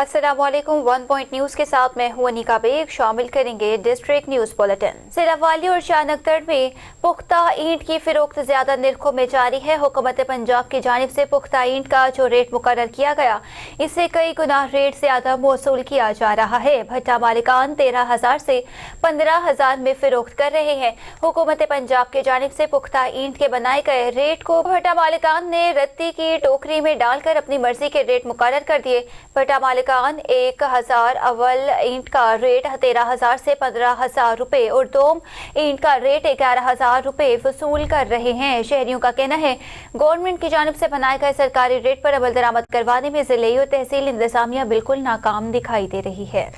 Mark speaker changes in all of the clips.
Speaker 1: अस्सलामुअलैकुम 1 point news के साथ मैं हूं अनिका बेग। शामिल करेंगे डिस्ट्रिक्ट न्यूज़ बुलेटिन। सिरावाली और शाहनगतड़ में पुख्ता ईंट की फरोख्त ज्यादा निर्खों में जारी है। हुकूमत पंजाब की जानिब से पुख्ता ईंट का जो रेट मुकर्रर किया गया, इससे कई गुना रेट ज्यादा मौसूल किया जा रहा है। भट्टा मालिकान 13,000 से 15,000 में फरोख्त कर रहे हैं। हुकूमत पंजाब की जानिब से पुख्ता ईंट के बनाए गए रेट को भट्टा मालिकान ने रत्ती की टोकरी में डालकर अपनी मर्जी के रेट मुकर्रर कर दिए। भट्टा मालिकान 1,000 अव्वल ईंट का रेट 13,000 से 15,000 रुपए और दोम ईंट का रेट 11,000 रुपए वसूल कर रहे हैं। शहरियों का कहना है गवर्नमेंट की जानिब से बनाए गए सरकारी रेट पर अमल दरामद करवाने में जिले और तहसील इंतजामिया बिल्कुल नाकाम दिखाई दे रही है।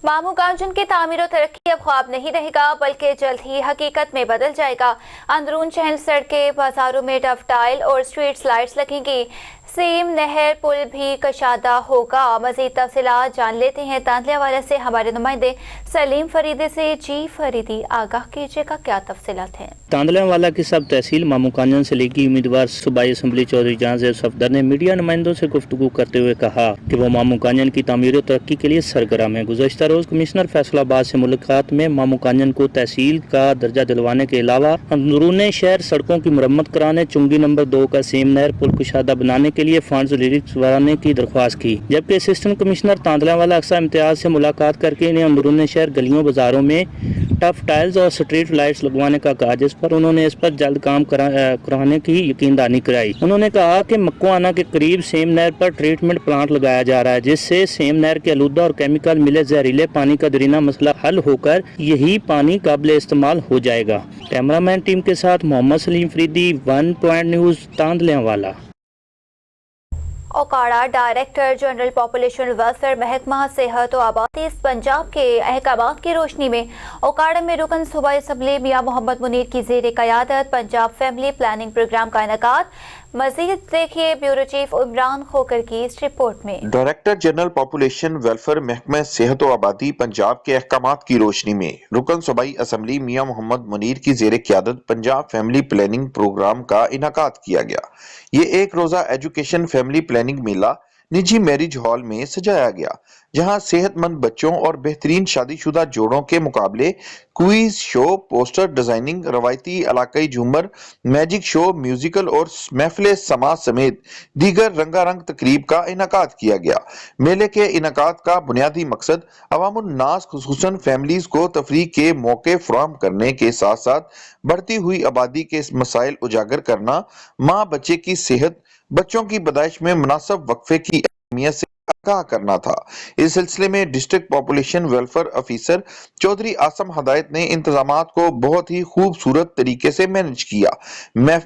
Speaker 1: मामू गांजुन की तामीर और तरक्की अब ख्वाब नहीं रहेगा, बल्कि जल्द ही हकीकत में बदल जाएगा। अंदरून शहर सड़कें, बाजारों में डफ टाइल और स्ट्रीट लाइट्स लगेंगी। सीम नहर पुल भी कशादा होगा। मजीद तफसीलात जान लेते हैं तांदलियावाला से हमारे नुमाइंदे सलीम फरीदी से। जी फरीदी, आगाह कीजिएगा, क्या तफसीलात हैं?
Speaker 2: तांदलियावाला की सब तहसील मामू कांजन से लेगी उम्मीदवार सूबाई असम्बली चौधरी जहां सफदर ने मीडिया नुमाइंदों से गुफ्तगू करते हुए कहा कि वो मामू कांजन की तामीर और तरक्की के लिए सरगर्म है। गुज़श्ता रोज कमिश्नर फैसलाबाद से मुलाकात में मामू कांजन को तहसील का दर्जा दिलवाने के अलावा अंदरून शहर सड़कों की मरम्मत कराने, चुंगी नंबर 2 का सीम नहर पुल कुशादा बनाने के लिए फंड्स रिलीज कराने की दरख्वास्त की। जबकि असिस्टेंट कमिश्नर तांदलियावाला अक्सा इम्तियाज से मुलाकात करके इन्हें अंदरून शहर गलियों बाजारों में टफ टाइल्स और स्ट्रीट लाइट्स लगवाने का कहा, जिस पर उन्होंने इस पर जल्द काम कराने की यकीनदानी कराई। उन्होंने कहा कि मक्वाना के करीब सेम नहर पर ट्रीटमेंट प्लांट लगाया जा रहा है, जिससे सेम नहर के आलूदा और केमिकल मिले जहरीले पानी का दरीना मसला हल होकर यही पानी काबिल इस्तेमाल हो जाएगा। कैमरामैन टीम के साथ Mohammad Saleem Faridi, 1 point news Tandlianwala.
Speaker 1: Okara director general population welfare महकमा सेहत और आबादी पंजाब के अहकाम की रोशनी में ओकाड़ा में रुकन सूबाई असम्बली मियां मोहम्मद मुनीर की ज़ेर क़यादत पंजाब फैमिली प्लानिंग प्रोग्राम का इनेकाद। मजीद देखिए ब्यूरो चीफ इमरान खोकर की इस रिपोर्ट में।
Speaker 3: डायरेक्टर जनरल पॉपुलेशन वेलफेयर महकमा सेहत और आबादी पंजाब के अहकाम की रोशनी में रुकन सूबाई असम्बली मियां मोहम्मद मुनीर की ज़ेर क़यादत पंजाब फैमिली प्लानिंग प्रोग्राम का इनेकाद किया गया। ये एक रोजा एजुकेशन फैमिली प्लानिंग मेला निजी मैरिज हॉल में सजाया गया, जहां सेहतमंद बच्चों और बेहतरीन शादीशुदा जोड़ों के मुकाबले, क्विज शो, पोस्टर डिजाइनिंग, रवायती इलाकाई झूमर, मैजिक शो, म्यूजिकल और महफिल समाज समेत दीगर रंगारंग तकरीब का इनेकाद किया गया। मेले के इनेकाद का बुनियादी मकसद अवामुन नास खुसूसन फैमिलीज को तफरीह के मौके फराहम करने के साथ साथ बढ़ती हुई आबादी के मसाइल उजागर करना, माँ बच्चे की सेहत, बच्चों की पैदाइश में मुनासिब वक्फे की अहमियत से आगाह करना था। इस सिलसिले में district population welfare officer Chaudhry Asim Hidayat ने इंतजामात को बहुत ही खूबसूरत तरीके से मैनेज किया।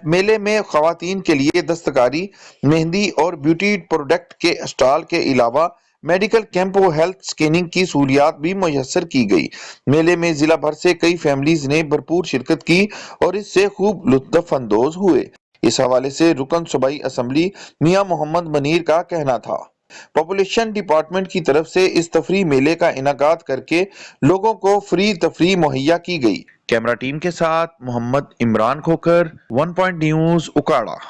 Speaker 3: मेले में खवातीन के लिए दस्तकारी, मेहंदी और ब्यूटी प्रोडक्ट के स्टॉल के अलावा मेडिकल कैंप और हेल्थ स्क्रीनिंग की सहूलियात भी मुयस्सर की गई। मेले में जिला भर से कई फैमिलीज ने भरपूर शिरकत की और इससे खूब लुत्फ अंदोज हुए। इस हवाले से रुकन सूबाई असम्बली मियां मोहम्मद मुनीर का कहना था, पॉपुलेशन डिपार्टमेंट की तरफ से इस तफरी मेले का इनेकाद करके लोगों को फ्री तफरी मुहैया की गई। कैमरा टीम के साथ मोहम्मद इमरान खोकर, 1 पॉइंट न्यूज़ उकाड़ा।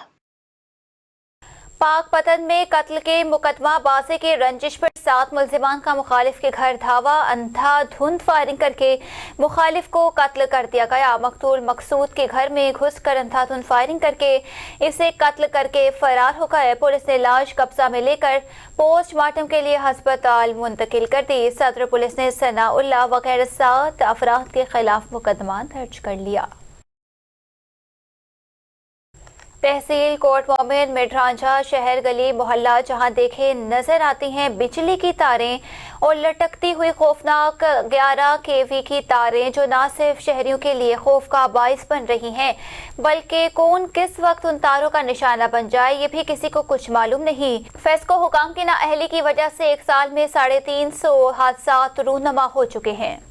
Speaker 1: पाक पतन में कत्ल के मुकदमा बाजी की रंजिश पर 7 मुल्जिमान का मुखालिफ के घर धावा, अंधाधुंध फायरिंग करके मुखालिफ को कत्ल कर दिया गया। मकतूल मकसूद के घर में घुसकर अंधाधुंध फायरिंग करके इसे कत्ल करके फरार हो गए। पुलिस ने लाश कब्जा में लेकर पोस्टमार्टम के लिए अस्पताल मुंतकिल कर दी। सदर पुलिस ने सनाउल्लाह वगैरह 7 अफराद के खिलाफ मुकदमा दर्ज कर लिया। तहसील कोट मोमिन मेडरांझा शहर गली मोहल्ला जहां देखे नजर आती हैं बिजली की तारें और लटकती हुई खौफनाक 11 केवी की तारें, जो न सिर्फ शहरियों के लिए खौफ का बाइस बन रही हैं, बल्कि कौन किस वक्त उन तारों का निशाना बन जाए ये भी किसी को कुछ मालूम नहीं। फेस्को हुकाम की नाअहली की वजह से एक साल में 350 हादसात रूनमा हो चुके हैं।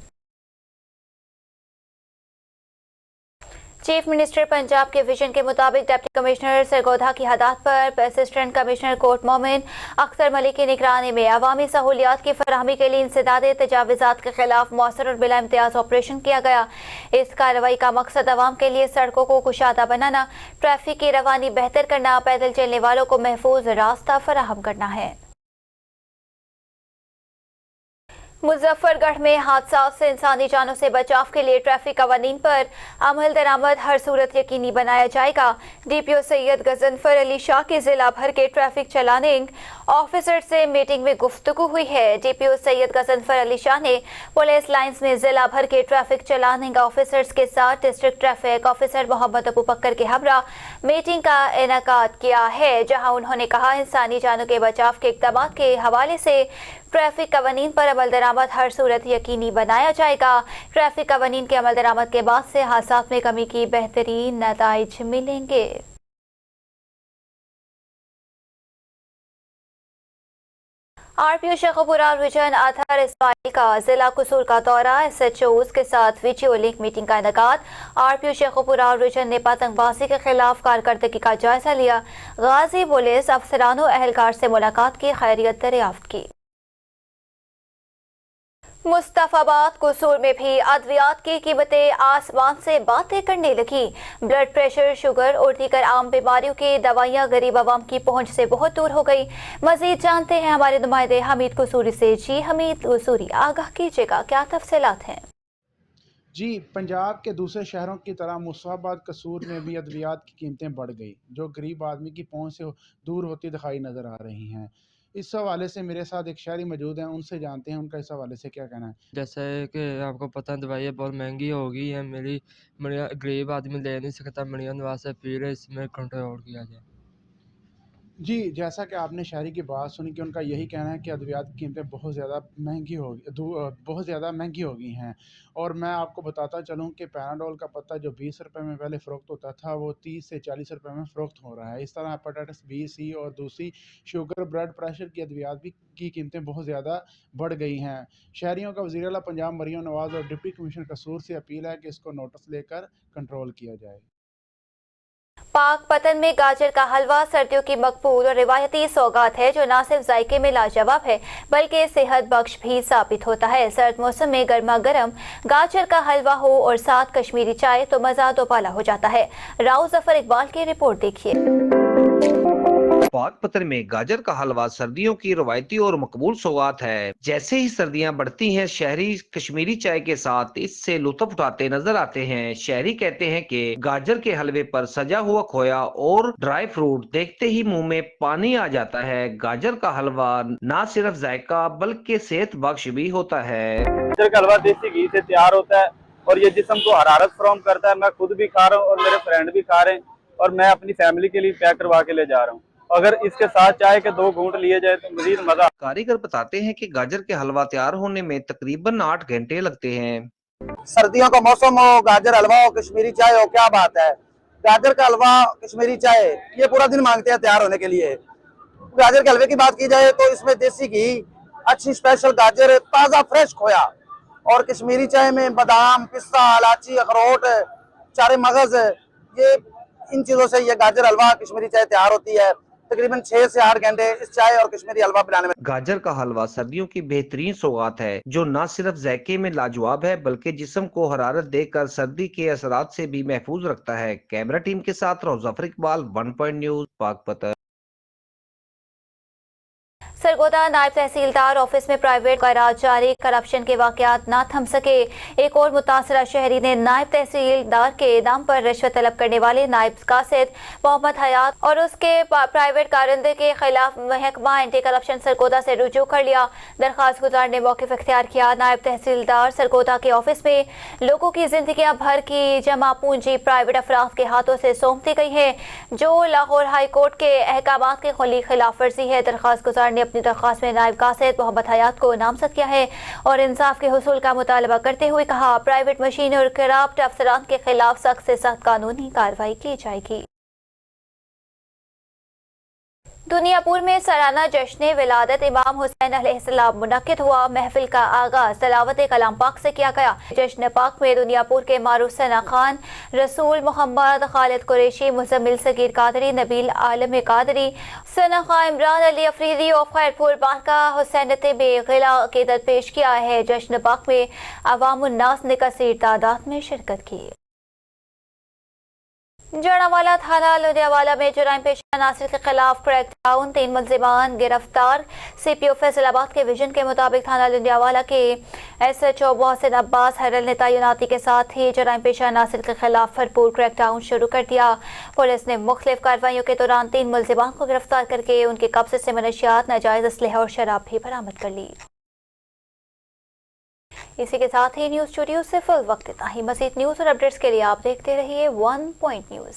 Speaker 1: चीफ मिनिस्टर पंजाब के विजन के मुताबिक डिप्टी कमिश्नर सरगोधा की हदायत पर असिस्टेंट कमिश्नर कोर्ट मोमिन अख्तर मलिक की निगरानी में अवामी सहूलियात की फराहमी के लिए इंसदादे तजावीज़ात के खिलाफ मौसर और बिला इम्तियाज ऑपरेशन किया गया। इस कार्रवाई का मकसद अवाम के लिए सड़कों को कुशादा बनाना, ट्रैफिक की रवानी बेहतर करना, पैदल चलने वालों को महफूज रास्ता फराहम करना है। मुजफ्फरगढ़ में हादसा से इंसानी जानों से बचाव के लिए ट्रैफिक कवानीन पर अमल दरामद हर सूरत यकीनी बनाया जाएगा। डीपीओ सैयद गजनफर अली शाह की जिला भर के ट्रैफिक चलानिंग ऑफिसर से मीटिंग में गुफ्तगू हुई है। डीपीओ सैयद गजनफर अली शाह ने पुलिस लाइंस में जिला भर के ट्रैफिक चलानिंग ऑफिसर्स के साथ district traffic officer Mohammad Abu Bakar के हमरा मीटिंग का इनेकाद किया है, जहां उन्होंने कहा इंसानी जानों के बचाव के इक़दाम के हवाले से ट्रैफिक कवानीन पर अमल दरामद हर सूरत यकीनी बनाया जाएगा। ट्रैफिक कवानीन के अमल दरामद के बाद से हादसात में कमी की बेहतरीन नताइज मिलेंगे। आरपीओ शेखुपुरा विजन अतहर इस्माइल का जिला कसूर का दौरा, SHOs के साथ वीडियो लिंक मीटिंग का इनेकाद। आरपीओ शेखुपुरा विजन ने पतंगबाजी के खिलाफ कारकर्दगी का जायजा लिया। गाजी पुलिस अफसरानों एहलकार से मुलाकात की, खैरियत दरियाफ्त की। मुस्तफाबाद कसूर में भी अद्वियात की कीमतें आसमान से बातें करने लगी। ब्लड प्रेशर, शुगर और दीगर आम बीमारियों की दवाइयां गरीब आवाम की पहुंच से बहुत दूर हो गई। मजीद जानते हैं हमारे नुमाइंदे हमीद कसूरी से। जी हमीद कसूरी, आगाह कीजिएगा, क्या तफसीलात हैं?
Speaker 4: जी, पंजाब के दूसरे शहरों की तरह मुस्तफाबाद कसूर में भी अद्वियात की कीमतें बढ़ गई, जो गरीब आदमी की पहुंच से दूर होती दिखाई नज़र आ रही हैं। इस हवाले से मेरे साथ एक शहरी मौजूद हैं, उनसे जानते हैं उनका इस हवाले से क्या कहना है।
Speaker 5: जैसे कि आपको पता है दवाइयाँ बहुत महंगी हो गई हैं, मेरी गरीब आदमी ले नहीं सकता, मेरी नवाज से पीर है, इसमें कंट्रोल किया जाए।
Speaker 4: जी, जैसा कि आपने शहरी की बात सुनी कि उनका यही कहना है कि अद्वियात की कीमतें बहुत ज़्यादा महंगी हो गई हैं। और मैं आपको बताता चलूँ कि पैराडोल का पत्ता जो 20 रुपए में पहले फ़रोख्त होता था, वो 30 से 40 रुपए में फ़रोख्त हो रहा है। इस तरह हेपेटाइटिस बी, सी और दूसरी शुगर, ब्लड प्रेशर की अद्वियात भी की कीमतें बहुत ज़्यादा बढ़ गई हैं। शहरियों का वज़ीर आला पंजाब मरियम नवाज़ और डिप्टी कमिश्नर कसूर से अपील है कि इसको नोटिस लेकर कंट्रोल किया जाए।
Speaker 1: पाक पतन में गाजर का हलवा सर्दियों की मकबूल और रिवायती सौगात है, जो न सिर्फ जायके में लाजवाब है बल्कि सेहत बख्श भी साबित होता है। सर्द मौसम में गर्मा गर्म गाजर का हलवा हो और साथ कश्मीरी चाय तो मजा दोबाला हो जाता है। राव जफर इकबाल की रिपोर्ट देखिए।
Speaker 6: पाक पतन में गाजर का हलवा सर्दियों की रवायती और मकबूल सौगात है। जैसे ही सर्दियां बढ़ती हैं, शहरी कश्मीरी चाय के साथ इससे लुत्फ उठाते नजर आते हैं। शहरी कहते हैं कि गाजर के हलवे पर सजा हुआ खोया और ड्राई फ्रूट देखते ही मुंह में पानी आ जाता है। गाजर का हलवा न सिर्फ जायका बल्कि सेहत बख्श भी होता है।
Speaker 7: गाजर का हलवा देसी घी से तैयार होता है और ये जिस्म को हरारत फराहम करता है। मैं खुद भी खा रहा हूँ और मेरे फ्रेंड भी खा रहे हैं और मैं अपनी फैमिली के लिए पैक करवा के ले जा रहा हूँ। अगर इसके साथ चाय के 2 घूंट लिए जाए तो मजीद मजा।
Speaker 6: कारीगर बताते हैं कि गाजर के हलवा तैयार होने में तकरीबन 8 घंटे लगते हैं।
Speaker 8: सर्दियों का मौसम हो, गाजर हलवा हो, कश्मीरी चाय हो, क्या बात है। गाजर का हलवा, कश्मीरी चाय ये पूरा दिन मांगते हैं तैयार होने के लिए। गाजर के हलवे की बात की जाए तो इसमें देसी घी, अच्छी स्पेशल गाजर, ताज़ा फ्रेश खोया और कश्मीरी चाय में बादाम, पिस्ता, इलायची, अखरोट, चारे मगज, ये इन चीज़ों से ये गाजर हलवा, कश्मीरी चाय तैयार होती है। तकरीबन 6 से 8 घंटे इस चाय और कश्मीरी हलवा बनाने में।
Speaker 6: गाजर का हलवा सर्दियों की बेहतरीन सौगात है, जो न सिर्फ जायके में लाजवाब है बल्कि जिस्म को हरारत देकर सर्दी के असरात से भी महफूज रखता है। कैमरा टीम के साथ रौज़फर इकबाल, 1 पॉइंट न्यूज़, पाक पतन।
Speaker 1: सरगोदा नायब तहसीलदार ऑफिस में प्राइवेट गैराज जारी, करप्शन के वाकयात ना थम सके। एक और मुतासरा शहरी ने नायब तहसीलदार के नाम पर रिश्वत तलब करने वाले नायब कासिद मोहम्मद हयात और उसके प्राइवेट कारंदे के खिलाफ महकमा एंटी करप्शन सरगोदा से रुजू कर लिया। दरखास्त गुजार ने मौक़िफ़ इख्तियार किया। नायब तहसीलदार सरगोदा के ऑफिस में लोगों की जिंदगियां भर की जमा पूंजी प्राइवेट अफराद के हाथों से सौंपती गई है, जो लाहौर हाई कोर्ट के अहकामात की खुली खिलाफ वर्जी है। दरखास्त गुजार ने अपनी दरख्वास्त में नायब कासिद मोहम्मद हयात को नामजद किया है और इंसाफ के हुसूल का मुतालबा करते हुए कहा, प्राइवेट मशीन और करप्ट अफसरान के खिलाफ सख्त से सख्त कानूनी कार्रवाई की जाएगी। दुनियापुर में सालाना जश्न विलादत इमाम हुसैन अलैहिस्सलाम मुनक्किद हुआ। महफिल का आगाज तलावत कलाम पाक से किया गया। जश्न पाक में दुनियापुर के मारूफ सना खान, रसूल मोहम्मद, खालिद कुरैशी, मुजम्मिल सगीर कादरी, नबील आलम कादरी, सना खां, इमरान अली अफरीदी और खैरपुर बारका हुसैनते में गिला अकीदत पेश किया है। जश्न पाक में अवामुन्नास ने कसीर तादाद में शिरकत की। जड़ावाला थाना लुधियावाला में जराइम पेशा नासिर के खिलाफ क्रैकडाउन, 3 मुलजिमान गिरफ्तार। सीपीओ फैसलाबाद के विजन के मुताबिक थाना लुधियावाला के SHO मोहसिन अब्बास हैरल ने तैनाती के साथ ही जराइम पेशा नासिर के खिलाफ भरपूर क्रैकडाउन शुरू कर दिया। पुलिस ने मुख्तलिफ कार्रवाइयों के दौरान 3 मुलजिमान को गिरफ्तार करके उनके कब्जे से मनशियात, नाजायज असलहा और शराब भी बरामद कर ली। इसी के साथ ही न्यूज स्टूडियो से फुल वक्त इतना ही। मज़ीद न्यूज और अपडेट्स के लिए आप देखते रहिए 1 पॉइंट न्यूज।